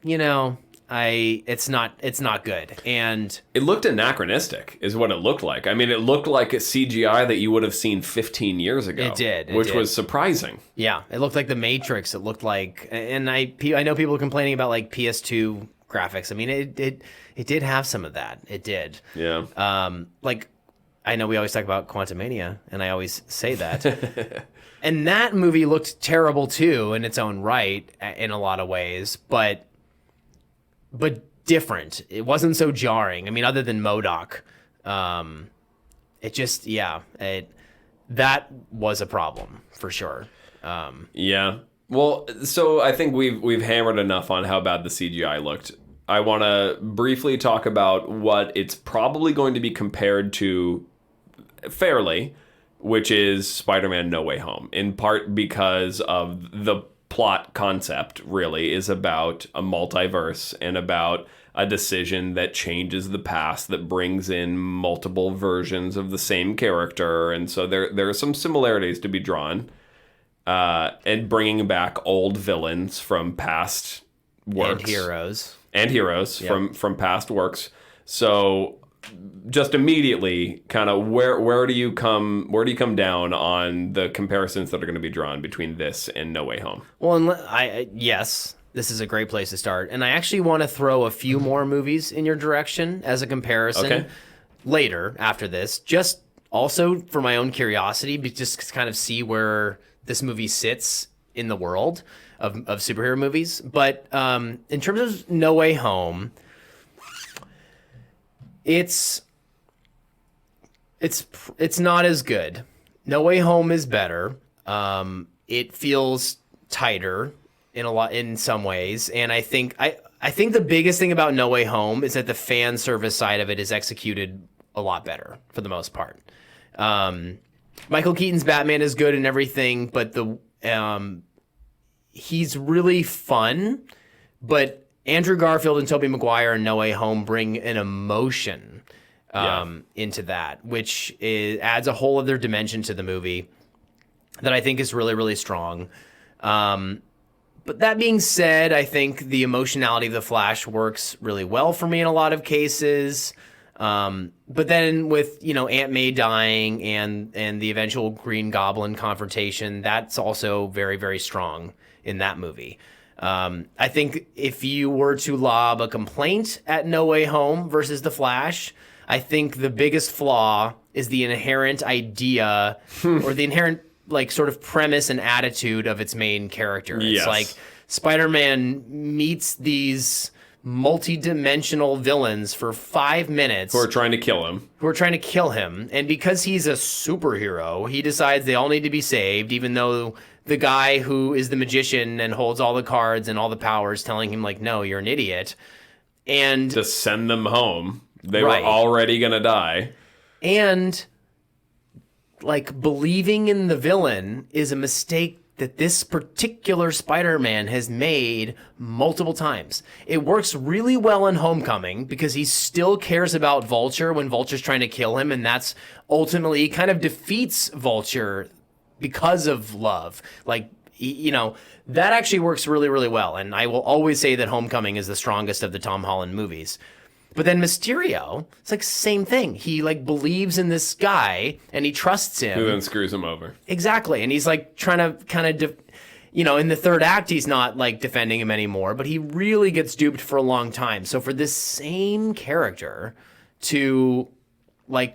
you know, it's not good. And it looked anachronistic is what it looked like. I mean, it looked like a CGI that you would have seen 15 years ago. It did. Which was surprising. Yeah, it looked like The Matrix. It looked like, and I know people complaining about like PS2 graphics. I mean, it did have some of that. It did. Yeah. Like I know we always talk about Quantumania, and I always say that. And that movie looked terrible too in its own right in a lot of ways, but different. It wasn't so jarring. I mean, other than MODOK, it just that was a problem for sure. Yeah. Well, so I think we've hammered enough on how bad the CGI looked. I want to briefly talk about what it's probably going to be compared to fairly, which is Spider-Man No Way Home, in part because of the plot concept really is about a multiverse and about a decision that changes the past, that brings in multiple versions of the same character. And so there are some similarities to be drawn. And bringing back old villains from past works. And heroes Yep. from past works. So just immediately, kind of where do you come down on the comparisons that are going to be drawn between this and No Way Home? Well, yes, this is a great place to start, and I actually want to throw a few more movies in your direction as a comparison later after this, just also for my own curiosity, but just to kind of see where this movie sits in the world of superhero movies. But in terms of No Way Home, it's not as good. No Way Home is better. It feels tighter in some ways, and I think the biggest thing about No Way Home is that the fan service side of it is executed a lot better for the most part. Michael Keaton's Batman is good and everything, but he's really fun, But Andrew Garfield and Tobey Maguire in No Way Home bring an emotion into that, which adds a whole other dimension to the movie that I think is really, really strong. But that being said, I think the emotionality of the Flash works really well for me in a lot of cases. But then with, Aunt May dying and the eventual Green Goblin confrontation, that's also very, very strong in that movie. I think if you were to lob a complaint at No Way Home versus The Flash, I think the biggest flaw is the inherent idea or the inherent sort of premise and attitude of its main character. Yes. It's like Spider-Man meets these multi-dimensional villains for 5 minutes. Who are trying to kill him. And because he's a superhero, he decides they all need to be saved, even though the guy who is the magician and holds all the cards and all the powers telling him, no, you're an idiot. And to send them home. They Right. were already going to die. And believing in the villain is a mistake that this particular Spider-Man has made multiple times. It works really well in Homecoming because he still cares about Vulture when Vulture's trying to kill him, and that's ultimately kind of defeats Vulture because of love. That actually works really, really well, and I will always say that Homecoming is the strongest of the Tom Holland movies. But then Mysterio, it's same thing. He believes in this guy and he trusts him. Who then screws him over. Exactly. And he's trying to kind of, in the third act, he's not defending him anymore, but he really gets duped for a long time. So for this same character to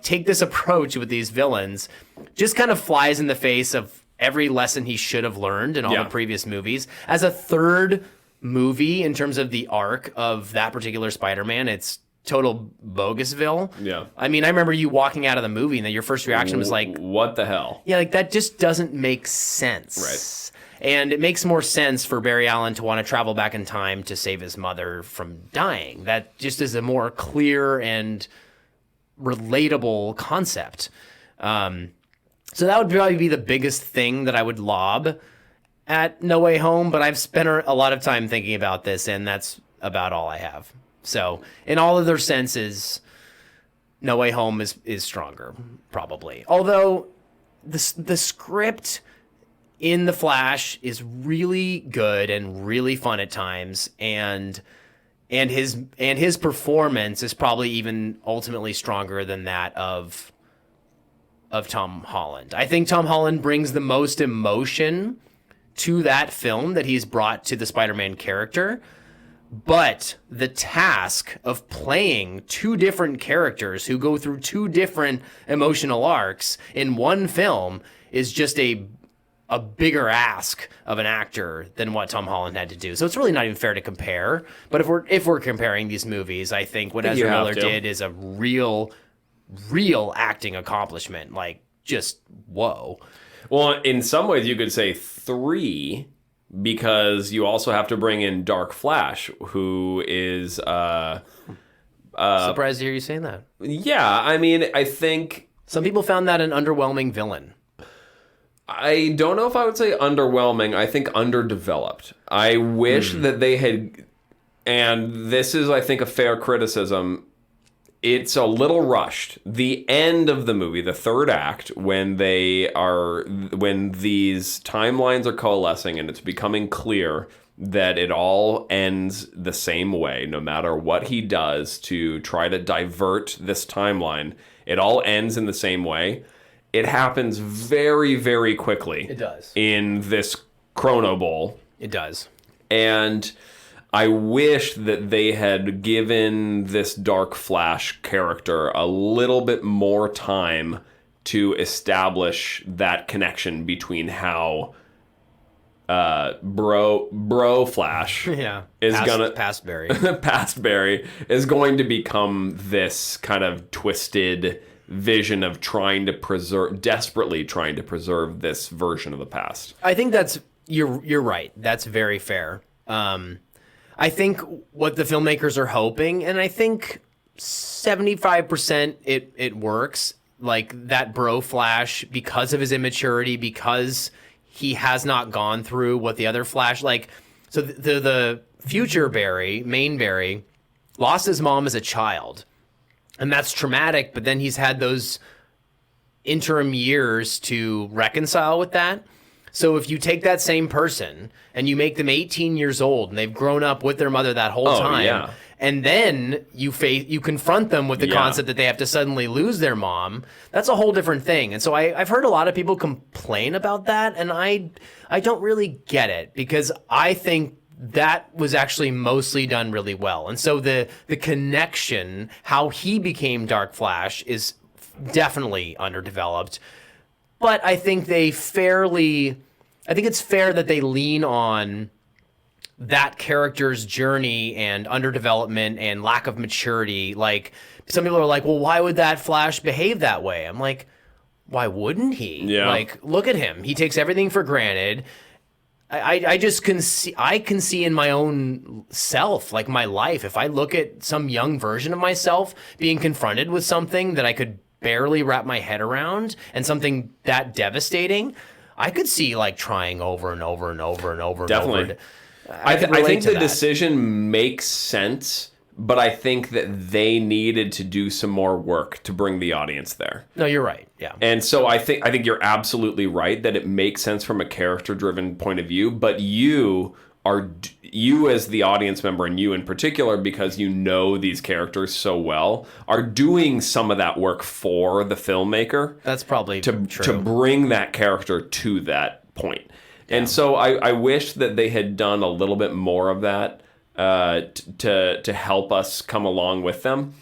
take this approach with these villains just kind of flies in the face of every lesson he should have learned in all the previous movies. As a third movie in terms of the arc of that particular Spider-Man, it's total bogusville. Yeah. I mean, I remember you walking out of the movie and then your first reaction was what the hell? Yeah, that just doesn't make sense. Right. And it makes more sense for Barry Allen to want to travel back in time to save his mother from dying. That just is a more clear and relatable concept. So that would probably be the biggest thing that I would lob at No Way Home, but I've spent a lot of time thinking about this, and that's about all I have. So, in all other senses, No Way Home is stronger, probably. Although, the script in The Flash is really good and really fun at times, and his performance is probably even ultimately stronger than that of Tom Holland. I think Tom Holland brings the most emotion to that film that he's brought to the Spider-Man character. But the task of playing two different characters who go through two different emotional arcs in one film is just a bigger ask of an actor than what Tom Holland had to do. So it's really not even fair to compare. But if we're comparing these movies, I think what Ezra Miller did is a real acting accomplishment. Just whoa. Well, in some ways you could say 3, because you also have to bring in Dark Flash, who is Surprised to hear you saying that. Yeah, I mean, I think some people found that an underwhelming villain. I don't know if I would say underwhelming. I think underdeveloped. I wish that they had, and this is, I think, a fair criticism. It's a little rushed. The end of the movie, the third act, when these timelines are coalescing and it's becoming clear that it all ends the same way, no matter what he does to try to divert this timeline, it all ends in the same way. It happens very, very quickly. It does. In this Chrono Bowl. It does. And I wish that they had given this Dark Flash character a little bit more time to establish that connection between how Bro Flash is past Barry. Past Barry is going to become this kind of twisted vision of desperately trying to preserve this version of the past. I think you're right. That's very fair. I think what the filmmakers are hoping, and I think 75% it works, that Bro Flash, because of his immaturity, because he has not gone through what the other Flash, So the future Barry, main Barry, lost his mom as a child. And that's traumatic, but then he's had those interim years to reconcile with that. So if you take that same person and you make them 18 years old and they've grown up with their mother that whole time, yeah. and then you confront them with the concept that they have to suddenly lose their mom, that's a whole different thing. And so I've heard a lot of people complain about that, and I don't really get it, because I think that was actually mostly done really well. And so the connection, how he became Dark Flash, is definitely underdeveloped. But I think it's fair that they lean on that character's journey and underdevelopment and lack of maturity. Like, some people are like, well, why would that Flash behave that way? I'm like, why wouldn't he? Yeah. Like, look at him. He takes everything for granted. I just can see in my own self, like my life, if I look at some young version of myself being confronted with something that I could barely wrap my head around, and something that devastating, I could see like trying over and over and over and over. Definitely. And over. I think the that. decision makes sense, but I think that they needed to do some more work to bring the audience there. No, you're right. Yeah. And so I think you're absolutely right that it makes sense from a character-driven point of view, but you as the audience member, and you in particular, because you know these characters so well, are doing some of that work for the filmmaker. That's probably true. true. To bring that character to that point. Yeah. And so I wish that they had done a little bit more of that to help us come along with them.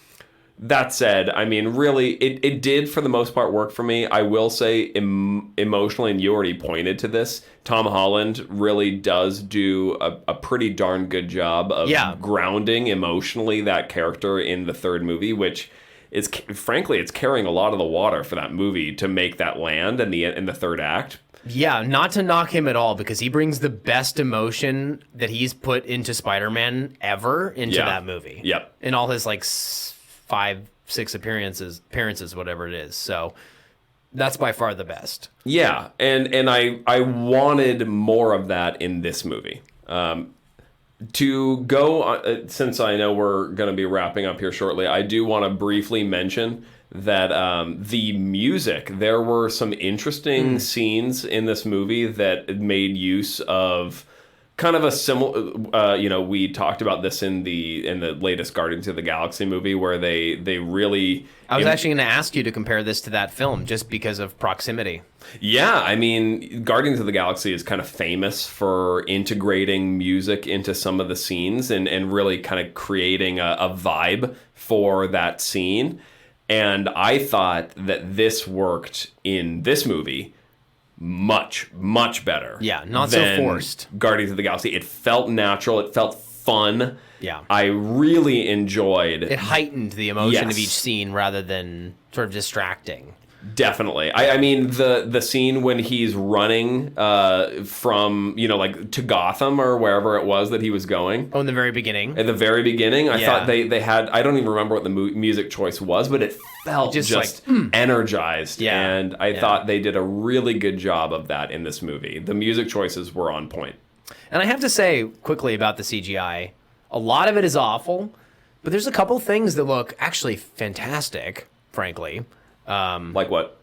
That said, I mean, really, it did, for the most part, work for me. I will say, emotionally, and you already pointed to this, Tom Holland really does do a pretty darn good job of grounding emotionally that character in the third movie, which is, frankly, it's carrying a lot of the water for that movie to make that land in the third act. Yeah, not to knock him at all, because he brings the best emotion that he's put into Spider-Man ever into that movie. Yep. In all his, like, 5-6 appearances, whatever it is. So that's by far the best. Yeah, and I wanted more of that in this movie. To go, since I know we're going to be wrapping up here shortly, I do want to briefly mention that the music, there were some interesting scenes in this movie that made use of kind of a similar, we talked about this in the latest Guardians of the Galaxy movie, where they really... I was actually going to ask you to compare this to that film, just because of proximity. Yeah, I mean, Guardians of the Galaxy is kind of famous for integrating music into some of the scenes and really kind of creating a vibe for that scene. And I thought that this worked in this movie much, much better. Yeah, not so forced. Guardians of the Galaxy. It felt natural. It felt fun. Yeah. I really enjoyed... It heightened the emotion of each scene rather than sort of distracting. Definitely. I mean, the scene when he's running from, to Gotham or wherever it was that he was going. Oh, in the very beginning? At the very beginning. I thought they had... I don't even remember what the music choice was, but it felt just energized. Yeah. And I thought they did a really good job of that in this movie. The music choices were on point. And I have to say, quickly, about the CGI, a lot of it is awful, but there's a couple things that look actually fantastic, frankly. Like what?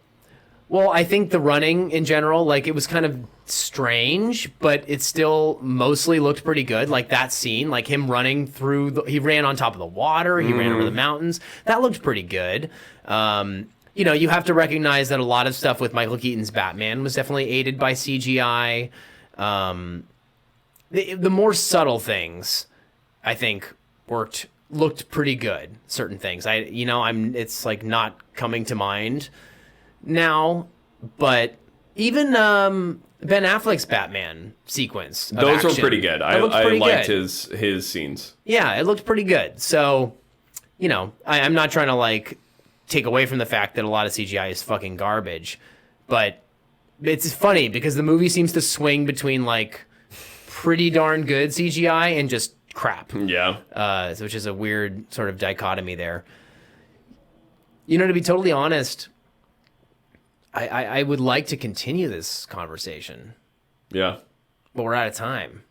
Well, I think the running in general, like, it was kind of strange, but it still mostly looked pretty good. Like that scene, like him running through, he ran on top of the water, he ran over the mountains. That looked pretty good. You have to recognize that a lot of stuff with Michael Keaton's Batman was definitely aided by CGI. The more subtle things, I think, looked pretty good. Certain things, it's like not coming to mind now, but even Ben Affleck's Batman sequence, those were pretty good. I liked good. his scenes. Yeah, it looked pretty good. So, I'm not trying to like take away from the fact that a lot of CGI is fucking garbage, but it's funny because the movie seems to swing between like pretty darn good CGI and just crap. Yeah. Which is a weird sort of dichotomy there. To be totally honest, I would like to continue this conversation. Yeah. But we're out of time.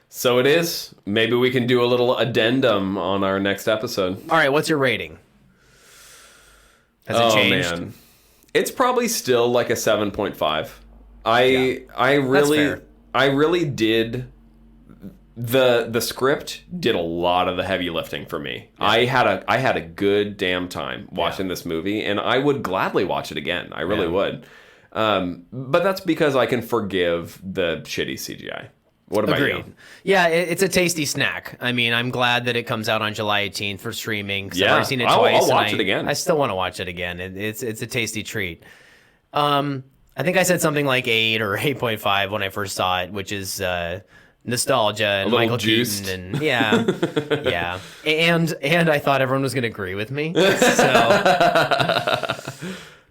So it is. Maybe we can do a little addendum on our next episode. All right, what's your rating? Has it changed? Man. It's probably still like a 7.5. I really did. The script did a lot of the heavy lifting for me. Yeah. I had a good damn time watching this movie, and I would gladly watch it again. I really would. But that's because I can forgive the shitty CGI. What about you? Yeah, it's a tasty snack. I mean, I'm glad that it comes out on July 18th for streaming. I've already seen it twice. I'll watch it again. I still want to watch it again. It's a tasty treat. I think I said something like 8 or 8.5 when I first saw it, which is nostalgia and Michael Keaton and yeah. And I thought everyone was going to agree with me. So,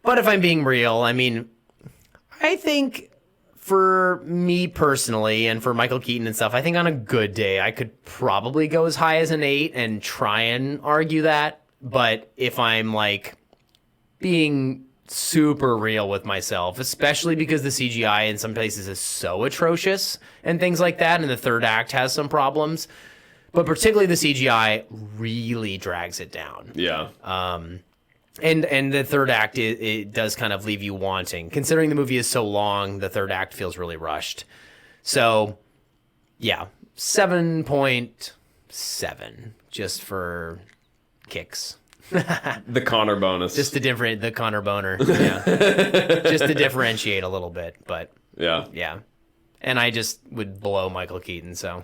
but if I'm being real, I mean, I think for me personally and for Michael Keaton and stuff, I think on a good day I could probably go as high as an 8 and try and argue that. But if I'm like being super real with myself, especially because the CGI in some places is so atrocious and things like that, and the third act has some problems, but particularly the CGI really drags it down. Yeah. And the third act, it does kind of leave you wanting. Considering the movie is so long, the third act feels really rushed. So, yeah, 7.7 just for kicks. The Connor bonus. Just the Connor boner. Yeah. Just to differentiate a little bit, but yeah. And I just would blow Michael Keaton, so.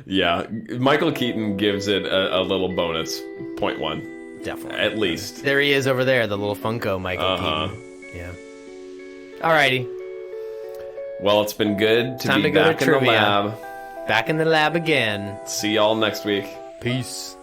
Yeah. Michael Keaton gives it a little bonus, 0.1. Definitely. At least. There he is over there, the little Funko Michael Keaton. Yeah. Alrighty. Well, it's been good to be back in the lab. Back in the lab again. See y'all next week. Peace.